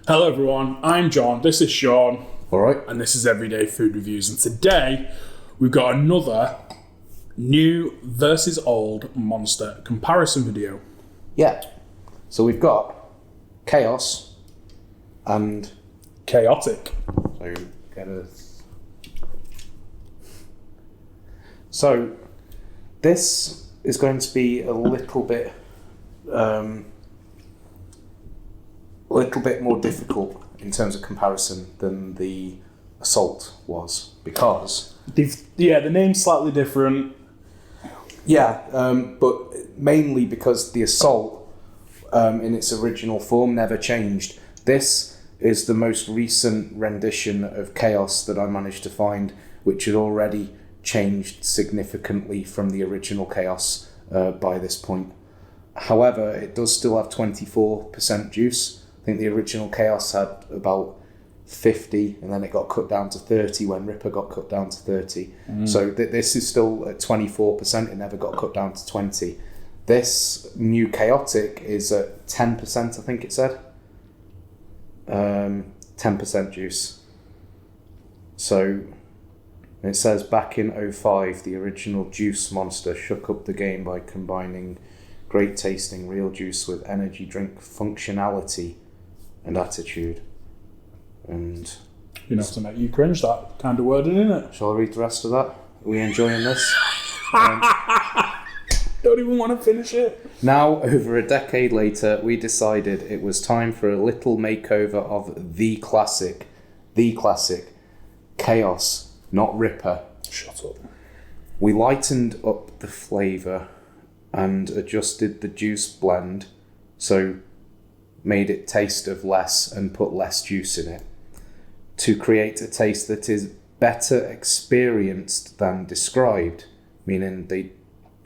Hello everyone, I'm John, this is Sean, Alright. and this is Everyday Food Reviews, and today we've got another new versus old Monster comparison video. Yeah. So we've got Khaos and Khaotic. so get a So this is going to be a little bit more difficult in terms of comparison than the Assault was because The name's slightly different. but mainly because the Assault in its original form never changed. This is the most recent rendition of Khaos that I managed to find, which had already changed significantly from the original Khaos by this point. However, it does still have 24% juice. I think the original Khaos had about 50, and then it got cut down to 30 when Ripper got cut down to 30. So this is still at 24%. It never got cut down to 20. This new Khaotic is at 10%, I think it said. 10% juice. So it says back in 2005, the original juice monster shook up the game by combining great tasting real juice with energy drink functionality and attitude. And Enough to make you cringe, that kind of wording, isn't it? shall I read the rest of that? Are we enjoying this? Don't even want to finish it. Now, over a decade later, we decided it was time for a little makeover of the classic, Khaos, not Ripper. Shut up. We lightened up the flavour and adjusted the juice blend, so made it taste of less and put less juice in it, to create a taste that is better experienced than described, meaning they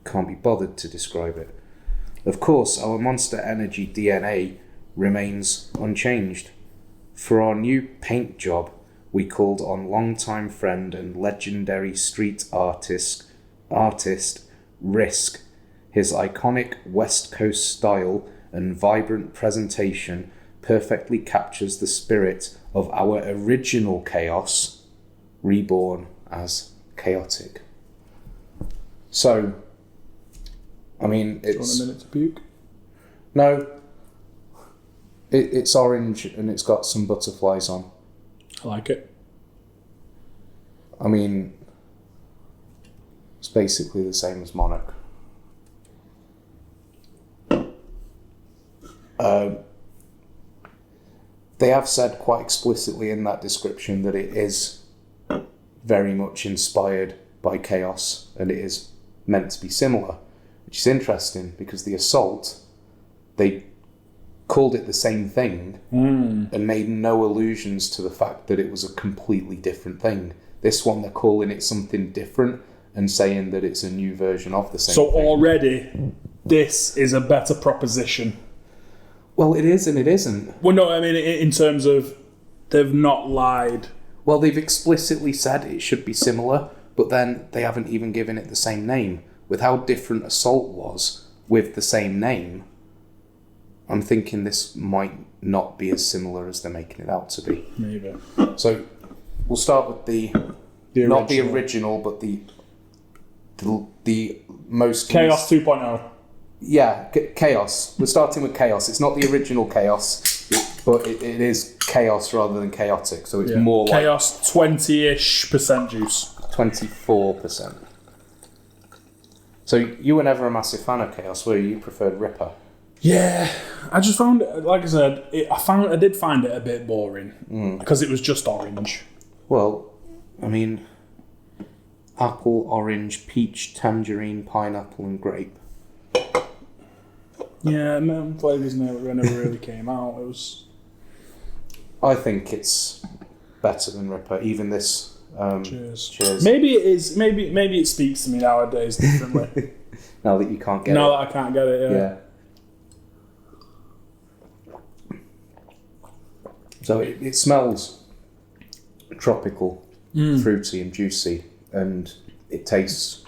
can't be bothered to describe it. Of course, our Monster Energy DNA remains unchanged. For our new paint job, we called on longtime friend and legendary street artist Risk. His iconic West Coast style and vibrant presentation perfectly captures the spirit of our original Khaos, reborn as Khaotic. So, I mean, Do you want a minute to puke? No, it's orange and it's got some butterflies on. I like it. I mean, it's basically the same as Monarch. They have said quite explicitly in that description that it is very much inspired by Khaos and it is meant to be similar, which is interesting because the Assault, they called it the same thing and made no allusions to the fact that it was a completely different thing. This one, they're calling it something different and saying that it's a new version of the same thing. So already, this is a better proposition. Well, it is and it isn't. Well, no, I mean, in terms of they've not lied. Well, they've explicitly said it should be similar, but then they haven't even given it the same name. With how different Assault was with the same name, I'm thinking this might not be as similar as they're making it out to be. Maybe. So we'll start with the not the original, but the most... Khaos 2.0. Yeah, Khaos. We're starting with Khaos. It's not the original Khaos, but it is Khaos rather than Khaotic, so it's more like... Khaos 20-ish% juice. 24%. So you were never a massive fan of Khaos, were you? You preferred Ripper. Yeah, I just found it, like I said, I did find it a bit boring because it was just orange. Well, I mean, apple, orange, peach, tangerine, pineapple, and grape. Yeah, flavours never really came out. It was. I think it's better than Ripper. Even this. Cheers. Maybe it is. Maybe it speaks to me nowadays differently. Now that you can't get it. Now that I can't get it. Yeah. So it smells tropical, fruity, and juicy, and it tastes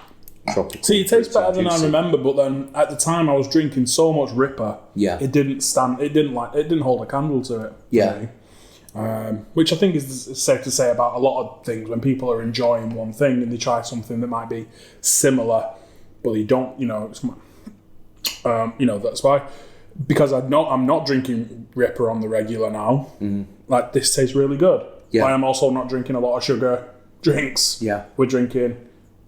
tropical. See, it tastes better than I juicy. remember, but then at the time I was drinking so much Ripper, Yeah. it didn't hold a candle to it. Yeah. Really. Which I think is safe to say about a lot of things when people are enjoying one thing and they try something that might be similar, but they don't, that's why. Because I'm not drinking Ripper on the regular now. Like, this tastes really good. Yeah. I am also not drinking a lot of sugar drinks. Yeah. We're drinking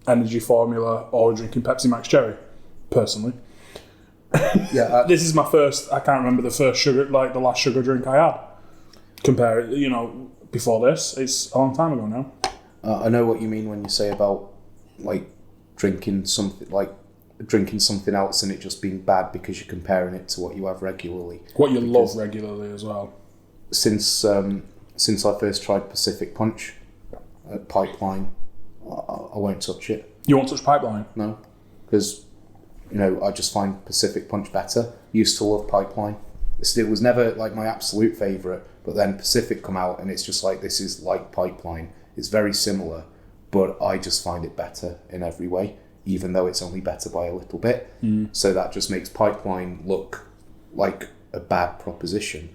energy formula or we're drinking Pepsi Max Cherry, personally. Yeah. This is my first, I can't remember the first sugar, like the last sugar drink I had. Compare it, before this, it's a long time ago now. I know what you mean when you say about like drinking something else and it just being bad because you're comparing it to what you have regularly. What you love regularly as well. Since I first tried Pacific Punch at Pipeline, I won't touch it. You won't touch Pipeline? No, because I just find Pacific Punch better. Used to love Pipeline. It was never like my absolute favourite, but then Pacific come out and it's just like, this is like Pipeline. It's very similar, but I just find it better in every way, even though it's only better by a little bit. So that just makes Pipeline look like a bad proposition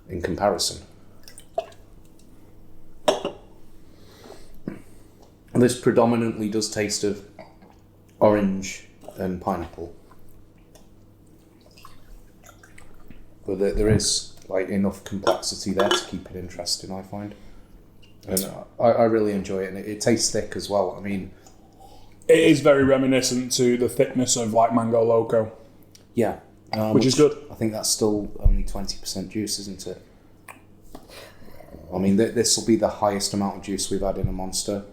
in comparison. And this predominantly does taste of orange and pineapple. But there is like enough complexity there to keep it interesting, I find. And I really enjoy it, and it tastes thick as well. I mean, it is very reminiscent to the thickness of like Mango Loco. Yeah. Which is good. I think that's still only 20% juice, isn't it? I mean, this will be the highest amount of juice we've had in a Monster.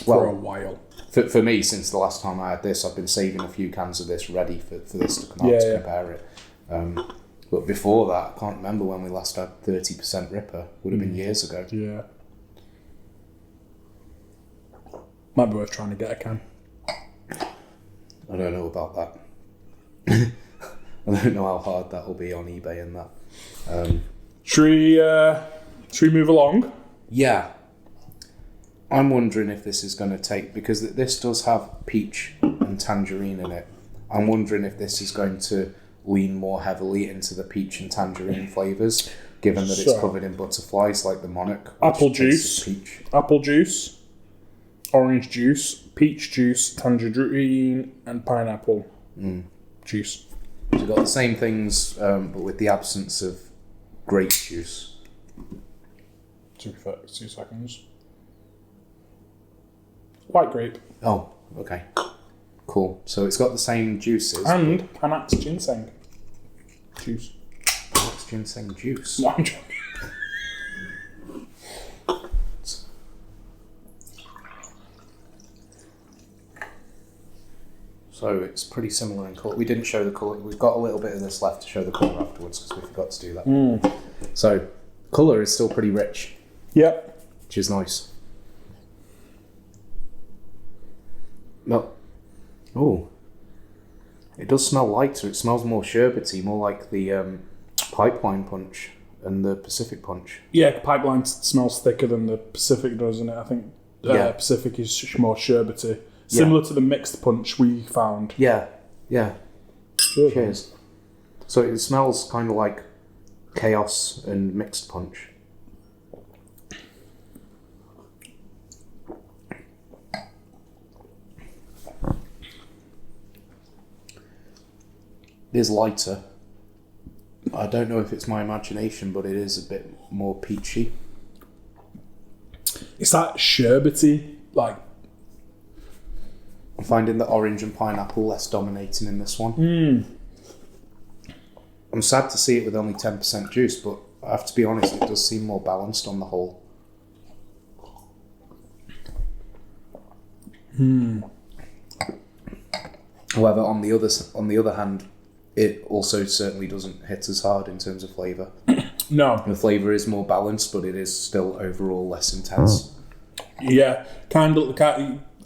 For a while. For me, since the last time I had this, I've been saving a few cans of this ready for this to come out to compare it. But before that, I can't remember when we last had 30% Ripper. Would have been years ago. Yeah. Might be worth trying to get a can. I don't know about that. I don't know how hard that will be on eBay and that. Should we move along? Yeah. I'm wondering if this is going to take, because this does have peach and tangerine in it. I'm wondering if this is going to lean more heavily into the peach and tangerine flavours, given that it's covered in butterflies like the Monarch. Apple juice, orange juice, peach juice, tangerine, and pineapple juice. So you've got the same things, but with the absence of grape juice. 2 seconds. White grape. Oh, okay. Cool. So it's got the same juices. And Panax ginseng juice. Panax ginseng juice? No, I'm joking. So it's pretty similar in colour. We didn't show the colour. We've got a little bit of this left to show the colour afterwards because we forgot to do that. So colour is still pretty rich. Yep. Which is nice. No. Oh. It does smell lighter. It smells more sherbety, more like the Pipeline Punch and the Pacific Punch. Yeah, Pipeline smells thicker than the Pacific does, doesn't it? I think Pacific is more sherbety. Similar to the mixed punch we found. Yeah. Sure. Cheers. So it smells kind of like Khaos and mixed punch. It is lighter. I don't know if it's my imagination, but it is a bit more peachy. It's that sherbety, like... I'm finding the orange and pineapple less dominating in this one. I'm sad to see it with only 10% juice, but I have to be honest, it does seem more balanced on the whole. However, on the other hand, it also certainly doesn't hit as hard in terms of flavour. No. The flavour is more balanced, but it is still overall less intense. Yeah,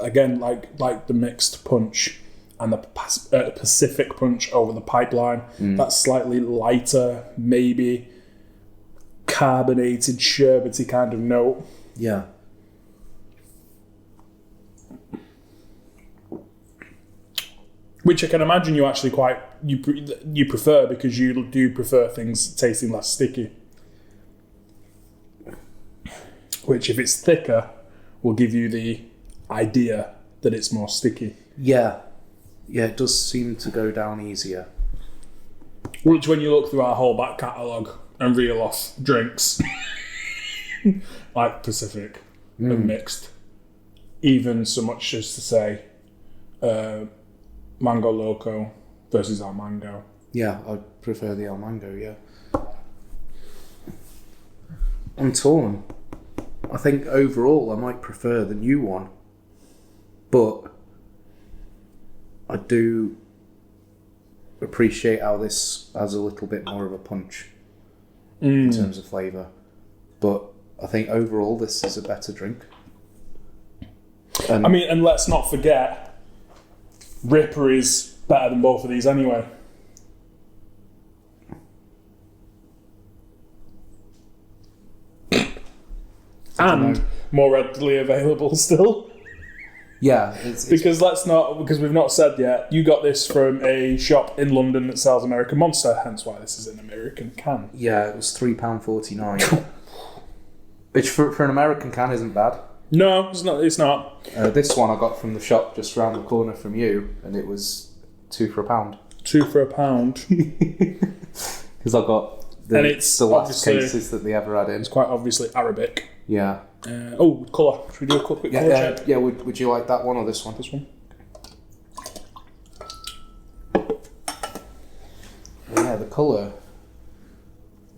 again, like the mixed punch and the Pacific punch over the Pipeline. That's slightly lighter, maybe carbonated, sherbety kind of note. Yeah. Which I can imagine you actually you prefer, because you do prefer things tasting less sticky. Which, if it's thicker, will give you the idea that it's more sticky. Yeah. Yeah, it does seem to go down easier. Which, when you look through our whole back catalogue and reel off drinks, like Pacific and mixed, even so much as to say Mango Loco versus El Mango. Yeah, I prefer the El Mango, yeah. I'm torn. I think overall I might prefer the new one, but I do appreciate how this has a little bit more of a punch in terms of flavour. But I think overall this is a better drink. And let's not forget, Ripper is better than both of these anyway. And more readily available still. Yeah, because we've not said yet, you got this from a shop in London that sells American Monster, hence why this is an American can. Yeah, it was £3.49. Which for an American can isn't bad. No, it's not. This one I got from the shop just round the corner from you, and it was £2 for £1. £2 for £1. Because I got the last cases that they ever had in. It's quite obviously Arabic. Yeah. Colour. Should we do a quick colour check? Yeah, would you like that one or this one? This one. Yeah, the colour.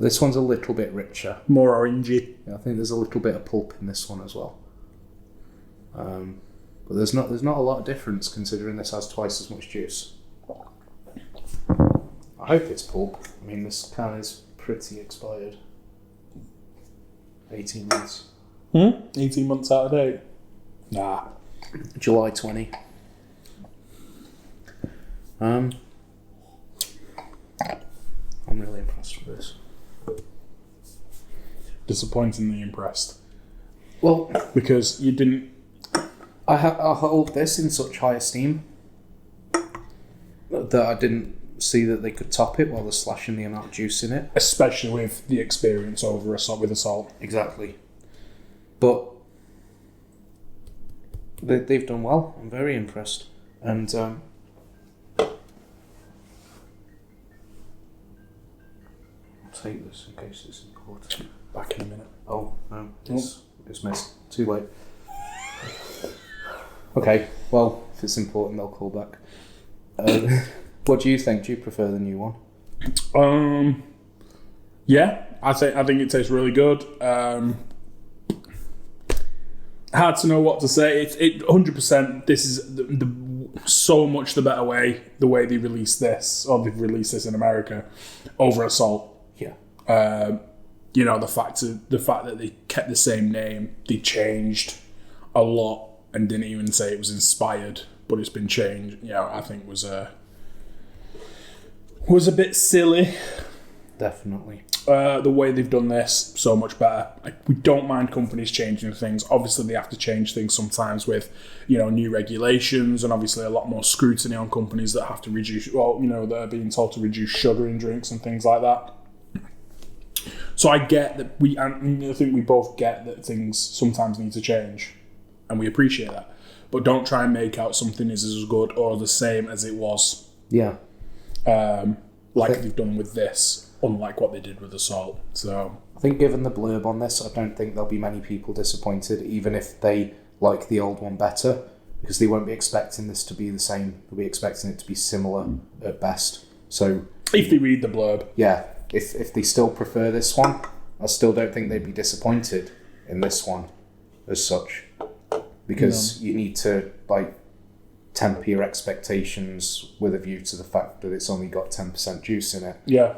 This one's a little bit richer. More orangey. Yeah, I think there's a little bit of pulp in this one as well. But there's not a lot of difference considering this has twice as much juice. I hope it's pulp. I mean, this can is pretty expired. 18 months. 18 months out of date? Nah. July 20. I'm really impressed with this. Disappointingly impressed. Well, because you didn't... I hold this in such high esteem that I didn't see that they could top it while they're slashing the amount of juice in it. Especially with the experience over with assault. Exactly. But they've done well. I'm very impressed. And I'll take this in case it's important. Back in a minute. Oh, no. It's missed. Too late. Okay, well, if it's important, they'll call back. What do you think? Do you prefer the new one? Yeah, I think it tastes really good. Hard to know what to say. It 100%. This is the so much the better way. The way they released this, or they've released this in America, over Assault. Yeah. You know, the fact that they kept the same name, they changed a lot and didn't even say it was inspired, but it's been changed. You know, I think was a bit silly. Definitely. The way they've done this, so much better. Like, we don't mind companies changing things. Obviously, they have to change things sometimes with, you know, new regulations, and obviously a lot more scrutiny on companies that have to reduce, well, you know, that are being told to reduce sugar in drinks and things like that. So I get that I think we both get that things sometimes need to change, and we appreciate that. But don't try and make out something is as good or the same as it was. Yeah. Like they've done with this, unlike what they did with Assault. So I think given the blurb on this, I don't think there'll be many people disappointed, even if they like the old one better, because they won't be expecting this to be the same. They'll be expecting it to be similar at best. So if they read the blurb. Yeah. If they still prefer this one, I still don't think they'd be disappointed in this one as such. Because you need to, like, temper your expectations with a view to the fact that it's only got 10% juice in it. Yeah.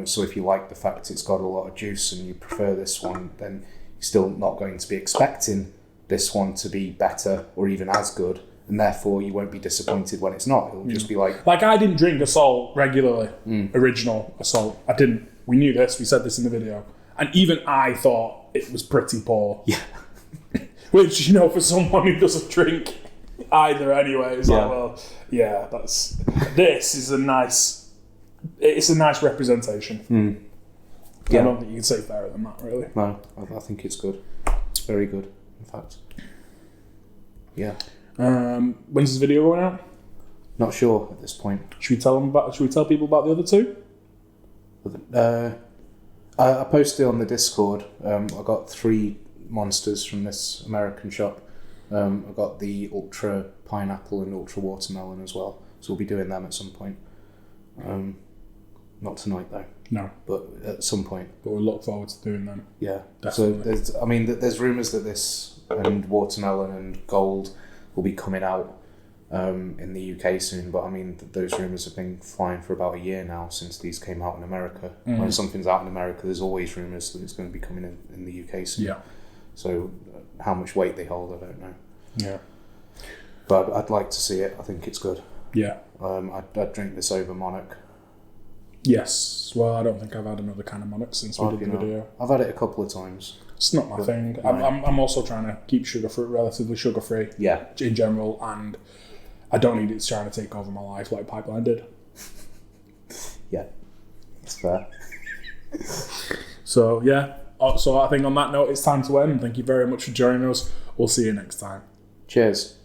So if you like the fact it's got a lot of juice and you prefer this one, then you're still not going to be expecting this one to be better or even as good, and therefore you won't be disappointed when it's not. It'll just be like... Like, I didn't drink Assault regularly, original Assault. I didn't. We knew this, we said this in the video. And even I thought it was pretty poor. Yeah. Which, you know, for someone who doesn't drink either anyway. It's Yeah. like, well, yeah, this is a nice representation. Yeah. I don't think you can say fairer than that, really. No, I think it's good. It's very good, in fact. Yeah. When's this video going out? Not sure at this point. Should we tell people about the other two? I posted on the Discord. I got 3 monsters from this American shop. I got the Ultra Pineapple and Ultra Watermelon as well. So we'll be doing them at some point. Not tonight though. No. But at some point. But we'll look forward to doing them. Yeah. Definitely. So there's rumours that this and Watermelon and Gold will be coming out in the UK soon, but those rumours have been flying for about a year now since these came out in America. When something's out in America, there's always rumours that it's going to be coming in the UK soon. Yeah. So how much weight they hold, I don't know. Yeah. But I'd like to see it. I think it's good. Yeah. I'd drink this over Monarch. Yes. Well, I don't think I've had another can of Monarch since we did the video. I've had it a couple of times. It's not my thing. No. I'm also trying to keep relatively sugar free. Yeah. In general, and I don't need it trying to take over my life like Pipeline did. Yeah. That's fair. So yeah. So I think on that note, it's time to end. Thank you very much for joining us. We'll see you next time. Cheers.